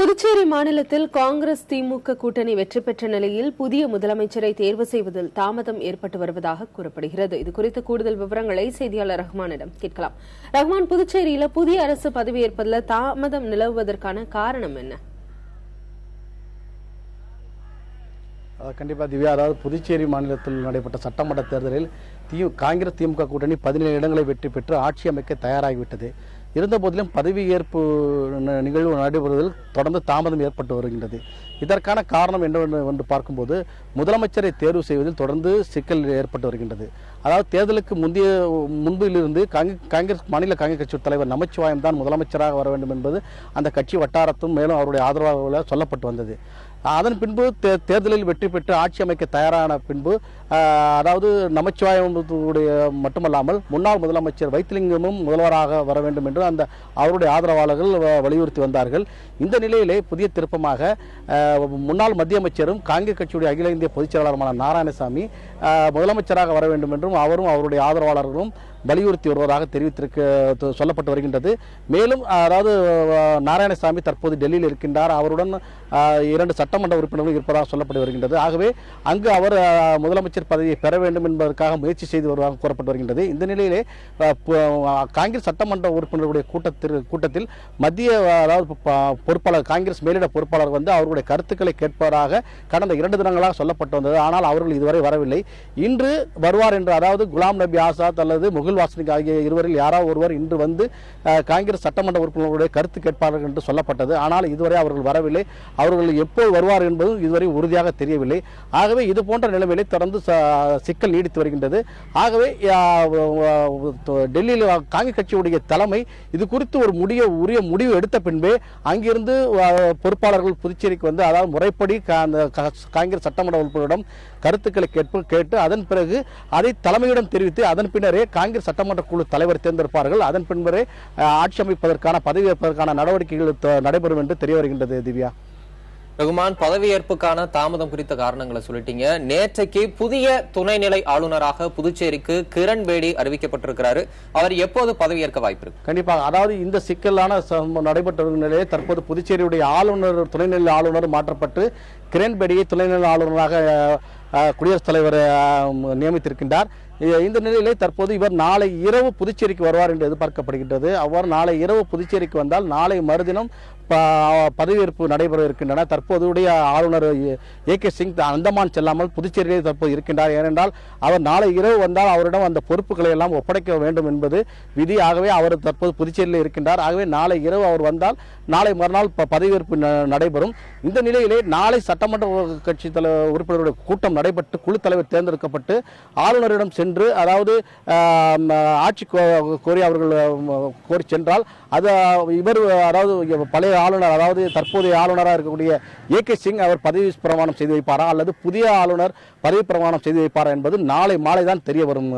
புதுச்சேரி மாநிலத்தில் காங்கிரஸ் திமுக கூட்டணி வெற்றி பெற்ற நிலையில் புதிய முதலமைச்சரை தேர்வு செய்வதில் தாமதம் ஏற்பட்டு வருவதாக கூறப்படுகிறது. இதுகுறித்த கூடுதல் விவரங்களை செய்தியாளர் ரஹ்மானிடம் கேட்கலாம். ரஹ்மான், புதுச்சேரியில புதிய அரசு பதவியேற்பதில் தாமதம் நிலவுவதற்கான காரணம் என்ன? கண்டிப்பாக திவ்யா, அதாவது புதுச்சேரி மாநிலத்தில் நடைபெற்ற சட்டமன்ற தேர்தலில் காங்கிரஸ் திமுக கூட்டணி 17 இடங்களை வெற்றி பெற்று ஆட்சி அமைக்க தயாராகிவிட்டது. இருந்தபோதிலும் பதவியேற்பு நிகழ்வு நடைபெறுவதில் தொடர்ந்து தாமதம் ஏற்பட்டு வருகின்றது. இதற்கான காரணம் என்று பார்க்கும்போது முதலமைச்சரை தேர்வு செய்வதில் தொடர்ந்து சிக்கல் ஏற்பட்டு வருகின்றது. அதாவது தேர்தலுக்கு முன்பிலிருந்து காங்கிரஸ் மாநில காங்கிரஸ் கட்சி தலைவர் நமச்சிவாயம் தான் முதலமைச்சராக வர வேண்டும் என்பது அந்த கட்சி வட்டாரத்தும் மேலும் அவருடைய ஆதரவாளர்களால் சொல்லப்பட்டு வந்தது. அதன் பின்பு தேர்தலில் வெற்றி பெற்று ஆட்சி அமைக்க தயாரான பின்பு அதாவது நமச்சிவாயமுடைய மட்டுமல்லாமல் முன்னாள் முதலமைச்சர் வைத்திலிங்கமும் முதல்வராக வர வேண்டும் என்று அவருடைய ஆதரவாளர்கள் வலியுறுத்தி வந்தார்கள். இந்த நிலையிலே புதிய திருப்பமாக முன்னாள் மத்திய அமைச்சரும் காங்கிரஸ் கட்சியுடைய அகில இந்திய பொதுச் செயலாளருமான நாராயணசாமி முதலமைச்சராக வர வேண்டும் என்றும் அவரும் அவருடைய ஆதரவாளர்களும் வலியுறுத்தி வருவதாக சொல்லப்பட்டு வருகின்றது. மேலும் அதாவது நாராயணசாமி தற்போது டெல்லியில் இருக்கின்றார். அவருடன் 2 சட்டமன்ற உறுப்பினர்கள் இருப்பதாக சொல்லப்பட்டு வருகின்றது. ஆகவே அங்கு அவர் முதலமைச்சர் பதவியை பெற வேண்டும் என்பதற்காக முயற்சி செய்து வருவதாக கூறப்பட்டு வருகின்றது. இந்த நிலையிலே காங்கிரஸ் சட்டமன்ற உறுப்பினர்களுடைய கூட்டத்தில் மத்திய அதாவது பொறுப்பாளர் காங்கிரஸ் மேலிட பொறுப்பாளர் அவர்களுடைய கருத்துக்களை கேட்பதாக கடந்த 2 தினங்களாக சொல்லப்பட்டு வந்தது. ஆனால் அவர்கள் இதுவரை வரவில்லை. இன்று வருவார் என்று, அதாவது குலாம் நபி ஆசாத் அல்லது முகுல் வாஸ்னிக் ஆகிய இருவரில் யாராவது ஒருவர் இன்று வந்து காங்கிரஸ் சட்டமன்ற உறுப்பினர்களுடைய கருத்து கேட்பார்கள் என்று சொல்லப்பட்டது. ஆனால் இதுவரை அவர்கள் வரவில்லை. அவர்கள் எப்போது வருவார் என்பதும் இதுவரை உறுதியாக தெரியவில்லை. ஆகவே இது போன்ற நிலைமையிலே தொடர்ந்து சிக்கல் நீடித்து வருகின்றது. ஆகவே டெல்லியில் காங்கிரஸ் கட்சியுடைய தலைமை இது குறித்து ஒரு உரிய முடிவு எடுத்த பின்பே அங்கிருந்து பொறுப்பாளர்கள் புதுச்சேரிக்கு வந்து, அதாவது முறைப்படி காங்கிரஸ் சட்டமன்ற உறுப்பினரிடம் கருத்துக்களை கேட்டு அதன் பிறகு அதை தலைமையிடம் தெரிவித்து அதன் பின்னரே காங்கிரஸ் சட்டமன்ற குழு தலைவர் தேர்ந்தெடுப்பார்கள். அதன் பின்பரே ஆட்சி அமைப்பதற்கான பதவியேற்பதற்கான நடவடிக்கைகள் நடைபெறும் என்று தெரிய வருகின்றது. திவ்யா, ரகுமான், பதவியேற்புக்கான தாமதம் குறித்த காரணங்களை சொல்லிட்டீங்க. நேற்றைக்கு புதிய துணைநிலை ஆளுநராக புதுச்சேரிக்கு கிரண் பேடி அறிவிக்கப்பட்டிருக்கிறாரு. அவர் எப்போது பதவியேற்க வாய்ப்பு இருக்கு? கண்டிப்பாக, அதாவது இந்த சிக்கலான நடைபெற்ற நிலையே தற்போது புதுச்சேரியுடைய ஆளுநர் துணைநிலை ஆளுநர் மாற்றப்பட்டு கிரண் பேடியை துணைநிலை ஆளுநராக குடியரசுத் தலைவர் நியமித்திருக்கின்றார். இந்த நிலையிலே தற்போது இவர் நாளை இரவு புதுச்சேரிக்கு வருவார் என்று எதிர்பார்க்கப்படுகின்றது. அவர் நாளை இரவு புதுச்சேரிக்கு வந்தால் நாளை மறுதினம் பதவியேற்பு நடைபெற இருக்கின்றன. தற்போதைய ஆளுநர் ஏகே சிங் அந்தமான் செல்லாமல் புதுச்சேரியிலே தற்போது இருக்கின்றார். ஏனென்றால் அவர் நாளை இரவு வந்தால் அவரிடம் அந்த பொறுப்புகளை எல்லாம் ஒப்படைக்க வேண்டும் என்பது விதி. ஆகவே அவர் தற்போது புதுச்சேரியில் இருக்கின்றார். ஆகவே நாளை இரவு அவர் வந்தால் நாளை மறுநாள் பதவியேற்பு நடைபெறும். இந்த நிலையிலே நாளை சட்டமன்ற கட்சி உறுப்பினர்களுடைய கூட்டம் நடைபெற்று குழு தலைவர் தேர்ந்தெடுக்கப்பட்டு ஆளுநரிடம் சென்று, அதாவது ஆட்சி கோரி அவர்கள் கோரி சென்றால் அது இவர், அதாவது பழைய ஆளுநர், அதாவது தற்போதைய ஆளுநராக இருக்கக்கூடிய ஏகே சிங் அவர் பதவி பிரமாணம் செய்து வைப்பாரா அல்லது புதிய ஆளுநர் பதவி பிரமாணம் செய்து வைப்பாரா என்பது நாளை மாலை தான் தெரிய வரும்.